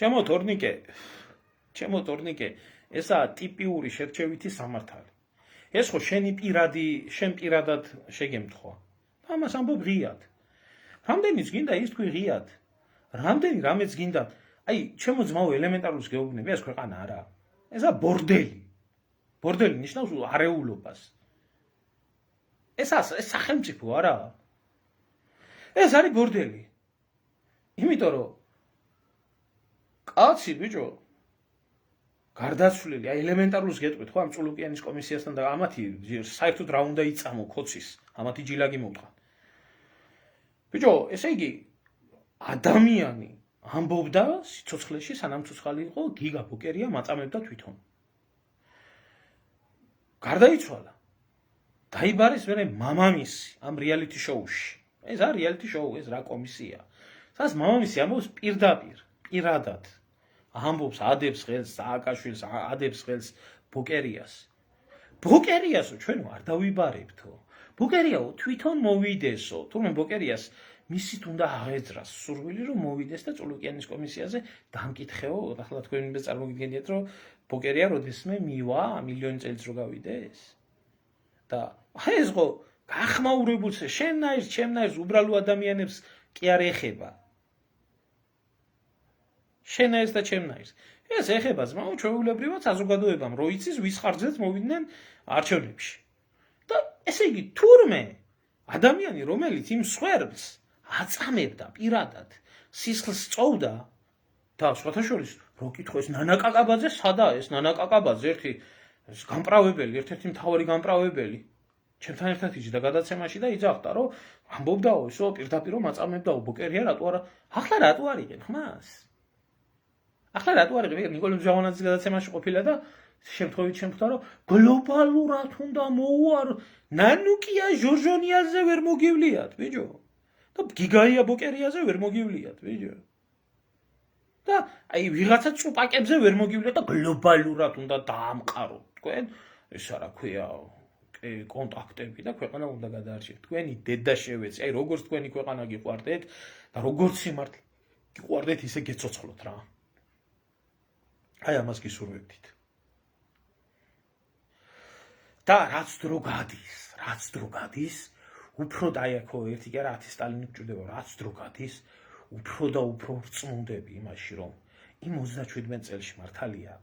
ჩემო თორნიკე, ესაა ტიპიური შერჩევითი სამართალი. ეს ხო შენ პირადად შეგემთხვა. ამას ამბობ ღიად. რამდენიც გინდა ის თქვი ღიად. რამეც გინდა. აი, ჩემო ძმაო, ელემენტარულს გეუბნები, ეს ქვეყანა არა. ესა ბორდელი. ბორდელი ნიშნავს არეულობას. ეს სახელმწიფო არა. ეს არის ბორდელი. იმიტომ რომ კაცი ბიჭო გარდაცვლილი, აი ელემენტარულს გეტყვით ხო ამ წულუკიანის კომისიასთან და ამათი საერთოდ რა უნდა იწამო ქოცის, ამათი ჯილაგი მომყვა. ბიჭო, ესე იგი ადამიანი ამბობდა სიცოცხლეში სანამ ცოცხალი იყო, გიგა ბოკერია მაწამებდა თვითონ. გარდაიცვალა. დაიბარეს მერე მამამისი ამ რეალიტი შოუში. ეს არის რეალიტი შოუ, ეს რა კომისია. სადაც მამამისი ამბობს პირადად. ამბობს ადებს ხელს სააკაშვილს, ადებს ხელს ბოკერიას. ბოკერიასო ჩვენ არ დავიბარებთო. ბოკერიაო თვითონ მოვიდესო. თურმე ბოკერიას მისით უნდა აღეძრას სურვილი რომ მოვიდეს და წულუკიანის კომისიაზე დამკითხეო. ახლა თქვენ იმას წარმოგიდგენიათ რომ ბოკერია როდესმე მივა მილიონი წელიწად რო გავიდეს. და ეს ხო გახმაურებულს შენნაირს, ჩემნაირს უბრალო ადამიანებს კი არ ეხება. შენაირს და ჩემნაირს. ეს ეხება ძმაო ჩვეულებრივად საზოგადოებამ, რო იცის ვის ხარჯზეც მოვიდნენ არჩევნებში. და ესე იგი თურმე ადამიანი რომელიც იმ სვერბლს აწამებდა პირადად, სისხლს წოვდა და სხვათაშორის რო კითხოს ნანა კაკაბაძე სადაა ეს ნანა კაკაბაძე ერთ-ერთი მთავარი გამპრავებელი ჩემთან ერთად იჯდა გადაცემაში და იძახდა რომ ამბობდაო ისო პირდაპირ რომ აწამებდაო ბოკერია რატო არა ახლა რატო არიღენ ხმას ახლა რატო არიღენ ნიკოლე მჟავანაძის გადაცემაში ყოფილა და შემთხვევით შემხვდა რომ გლობალურად უნდა მოუარო ნანუკია ჟორჟონიაზე ვერ მოგივლიათ ბიჭო და გიგაია ბოკერიაზე ვერ მოგივლიათ ბიჭო და აი ვიღაცა წუპაკებზე ვერ მოგივლიათ და გლობალურად უნდა დაამყაროთ თქვენ ეს არა ქვია კონტაქტები და ქვეყანა უნდა გადაარჩიოთ თქვენი დედა შევეცი აი როგორც თქვენი ქვეყანა გიყვარდეთ და როგორც სიმართლე გიყვარდეთ ისე გეცოცხლოთ რა აი ამას გისურვებდით და რაც დრო გადის, უფრო და აი აქ ერთი კი არა 10 სტალინი გჭირდება, რაც დრო გადის, უფრო და უფრო რწმუნდები იმაში, რომ იმ 37 წელს მართალია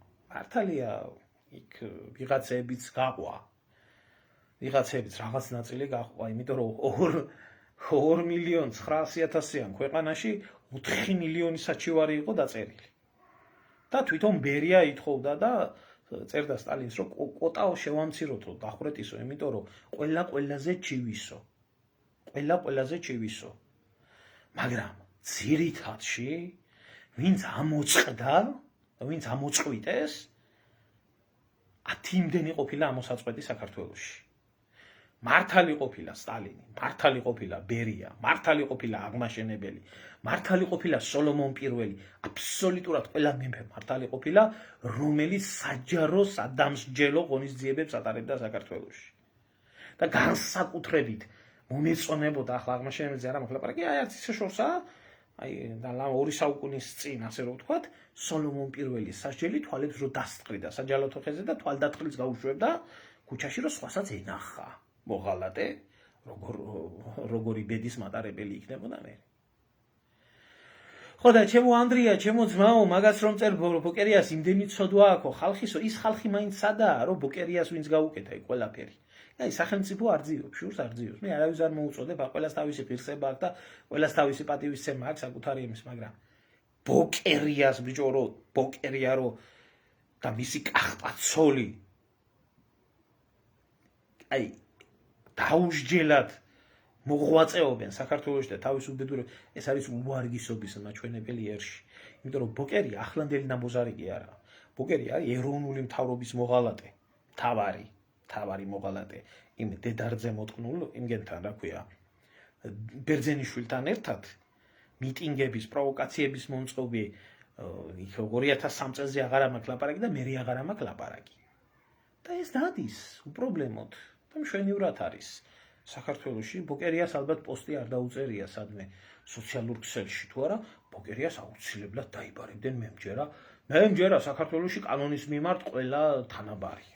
იქ ვიღაცებიც გაყვა. ვიღაცებიც რაღაც ნაწილი გაყვა, იმიტომ რომ 2.900.000-იან ქვეყანაში 4 მილიონი საჩივარი იყო დაწერილი. და თვითონ ბერია ითხოვდა და წერდა სტალინს, რომ კვოტა შევამციროთო, დახვრეტისო, იმიტომ რომ ყველაზე ჩივისო. მაგრამ ძირითადში ვინც ამოწყვიტეს 10 იმდენი ყოფილა ამოსაწყვეტი საქართველოში. მართალი ყოფილა სტალინი, მართალი ყოფილა ბერია, მართალი ყოფილა აღმაშენებელი, მართალი ყოფილა სოლომონ პირველი, აბსოლუტურად ყველა მეფე მართალი ყოფილა, რომელიც საჯარო სადამსჯელო ღონისძიებებს ატარებდა საქართველოში. და განსაკუთრებით მომეწონებოდა ახლა აღმაშენებელზე არა მოხლაპარაკი, აი არც ისე შორსაა, აი და 2 საუკუნის წინ, ასე რომ ვთქვათ, სოლომონ პირველის სასჯელი თვალებს რო დასწყრიდა საჯალათო ხეზე და თვალდათხრის გაუშვებდა ქუჩაში, რომ სხვასაც ენახა. მოღალატე, როგორი ბედის მატარებელი იქნებოდა მე. ხო და ჩემო ანდრია, ჩემო ძმაო, მაგას რომ წერ ბოკერიას იმდენი ცოდვა აქვს, ხალხისო, ის ხალხი მაინც სადაა, რომ ბოკერიას ვინც გაუკეთა იქ ყველაფერი. აი სახელმწიფო არ ძიობს, შურს არ ძიობს. მე არავის არ მოუწოდებ, ყველას თავისი ღირსება აქვს და ყველას თავისი პატივისცემა აქვს საკუთარი იმის, მაგრამ ბოკერიას ბიჭო, ბოკერია და მისი კახპაცოლი აი დაუსჯელად მოღვაწეობენ საქართველოში და თავის უბედურებს, ეს არის უვარგისობის მაჩვენებელი ერში. იმიტომ რომ ბოკერი ახლანდელი ნამოზარი კი არა. ბოკერი არის ეროვნული მთავრობის მოღალატე, თავარი მოღალატე, იმ დედარძე მოტყნულ იმგენთან, რა ქვია, ბერძენიშვილთან ერთად მიტინგების, პროვოკაციების მომწყობი 2003 წელზე აღარ მაქვს ლაპარაკი და მერე აღარ მაქვს ლაპარაკი. და ეს დადის უპრობლემოდ და მშვენივრად არის. საქართველოში ბოკერიას ალბათ პოსტი არ დაუწერია სადმე სოციალურ ქსელში თუ არა, ბოკერიას აუცილებლად დაიბარებდნენ მემჯერა საქართველოში კანონის მიმართ ყველა თანაბარი.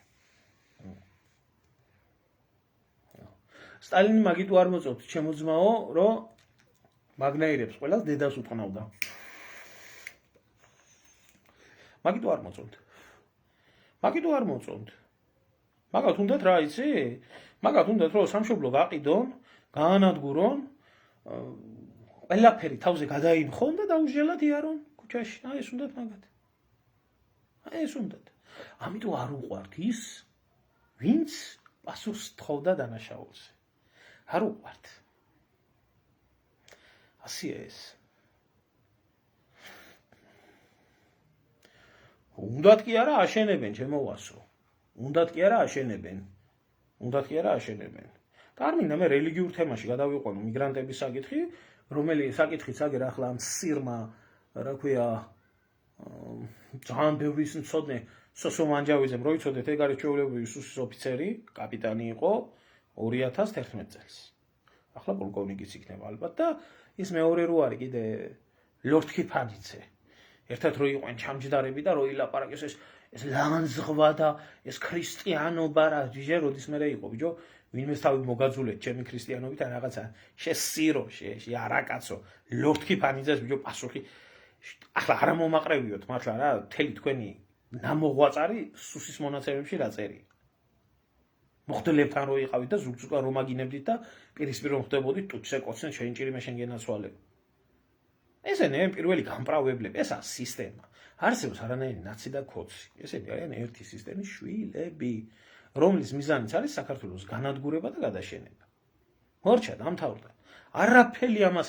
სტალინი მაგით არ მოწევთ, ჩემო ძმაო, რომ მაგნაირებს ყველას დედას უტყნავდა. მაგით არ მოწევთ. მაგათ უნდათ რა იცი? მაგათ უნდათ რომ სამშობლო გაყიდონ, გაანადგურონ, ყველაფერი თავზე გადაიმხონ და დაუსჯელად იარონ ქუჩაში. აი ეს უნდათ მაგათ. ამიტომ არ უყვართ ის, ვინც პასუხს თხოვდა დანაშაულზე. არ უყვართ. ასია ეს. უნდათ კი არა აშენებენ, ჩემო ვასო. უნდათ კი არა აშენებენ. კარმინდა მე რელიგიურ თემაში გადავიყვანო მიგრანტების საკითხი, რომელიც საკითხიც აგერ ახლა ამ სირმა, რა ქვია, ძალიან ბევრი ის მცოდნე სოსო მანჯავიძემ როიცოდეთ, ეგ არის ჩვეულებრივი სუსის ოფიცერი, კაპიტანი იყო 2011 წელს. ახლა პოლკოვნიკიც იქნება ალბათ და ის მეორე რო არის კიდე ლორდ ფანიცე. ერთად რო იყვენ ჩამჯდარები და რო ილაპარაკეს ეს ლანძღვა და ეს ქრისტიანობა რა ჯიჟე როდის მერე იყო ბიჭო, ვინმე თავი მოგაძულეთ ჩემი ქრისტიანობით ან რაღაცა შესირო არაკაცო ლორდ ფანიძეს ბიჭო პასუხი ახლა არ მომაყრევიოთ მართლა რა მთელი თქვენი ნამოღვაწარი სუსის მონაცემებში რა წერია. მოხდელებთან რო იყავით და ზუგზუგა რომ აგინებდით და პირისპირ რომ ხდებოდით ტუჩზე კოცენ შეინჭირი მე შენ გენაცვალებ. ესენი პირველი გამპრავებლები, ესა სისტემა. არსებობს არანაირი ნაცი და ქოცი. ესენი არიან ერთი სისტემის შვილები, რომლის მიზანიც არის საქართველოს განადგურება და გადაშენება. მორჩა დამთავრდა. არაფერი ამას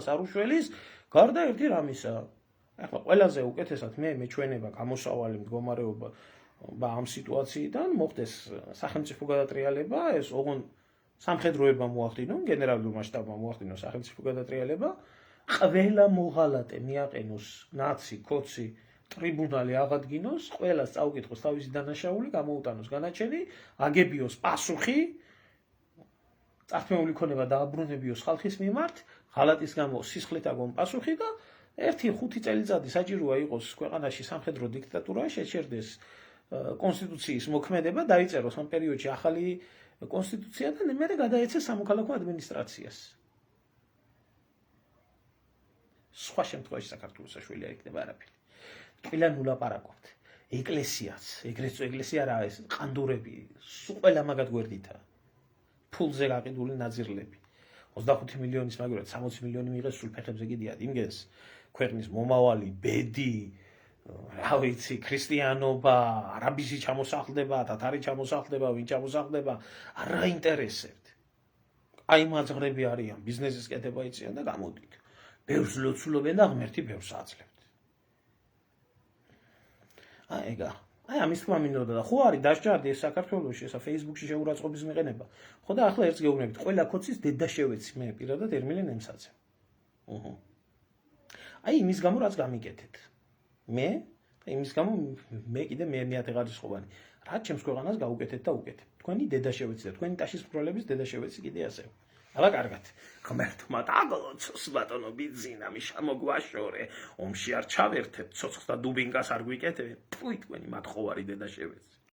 არ უშველის, გარდა ერთი რამისა. ახლა ყველაზე უკეთესად მე მეჩვენება გამოსავალი მდგომარეობა ამ სიტუაციიდან მოხდეს სახელმწიფო გადატრიალება, ეს ოღონ სამხედროებმა მოახდინონ, გენერალურ მასშტაბმა მოახდინონ სახელმწიფო გადატრიალება, ყველა მოღალატე მიაყენოს ნაცი, ქოცი, ტრიბუნალი აღადგინოს, ყველას წაუკითხოს თავისი დანაშაული, გამოუტანოს განაჩენი, აგებიოს პასუხი, წართმეული ქონება დააბრუნებიოს ხალხის მიმართ, ღალატის გამო სისხლით აგონ პასუხი და 1-5 წელიწადი საჭიროა იყოს ქვეყანაში სამხედრო დიქტატურა, შეჩერდეს კონსტიტუციის მოქმედება დაიწეროს ამ პერიოდში ახალი კონსტიტუცია და მერე გადაეცეს სამოქალაქო ადმინისტრაციას. სხვა შემთხვევაში საქართველოს საშველი არ იქნება არაფერი. ტყილან ულაპარაკობთ. ეკლესიაც, ეგრეთ ეკლესია რა ეს ყანდურები, სულ ყველა მაგად გვერდითა. ფულზე გაყიდული ნაძირლები. 25 მილიონის მაგალითად 60 მილიონი მიიღეს სულ ფეხებზე კიდიად იმგეს ქვეყნის მომავალი, ბედი, რა ვიცი, ქრისტიანობა, არაბისი ჩამოსახლდება, თათარი ჩამოსახლდება, ვინ ჩამოსახლდება, არ აინტერესებთ. აი მაძღრები არიან, ბიზნესის კეთება იციან და გამოდით. ბევრს ლოცულობენ და ღმერთი ბევრს აძლევთ. აი ამის თქმა მინდოდა და ხო არის დასჯარდი ეს საქართველოში, ესა Facebook-ში შეურაცხყოფის მიყენება. ხო და ახლა ერთს გეუბნებით, ყველა ქოცის დედა შევეცი მე პირადად ერმილე ნემსაძე. აი იმის გამო რაც გამიკეთეთ. მე იმის გამო მე კიდე მეათე ღარისხოვანი. რაც ჩემს ქვეყანას გაუკეთეთ და უკეთებ. თქვენი დედა შევეცი და თქვენი ტაშის მკვლელების დედა შევეცი კიდე ასევე. Αλλά კარგად. ღმერთმა დაგლოცოს ბატონო ბიძინა მიშა მოგვაშორე. ომში არ ჩავერთეთ, ცოცხლთა დუბინკას არ გვიკეთებ. ფუი თქვენი მათხოვარი დედა შევეცი.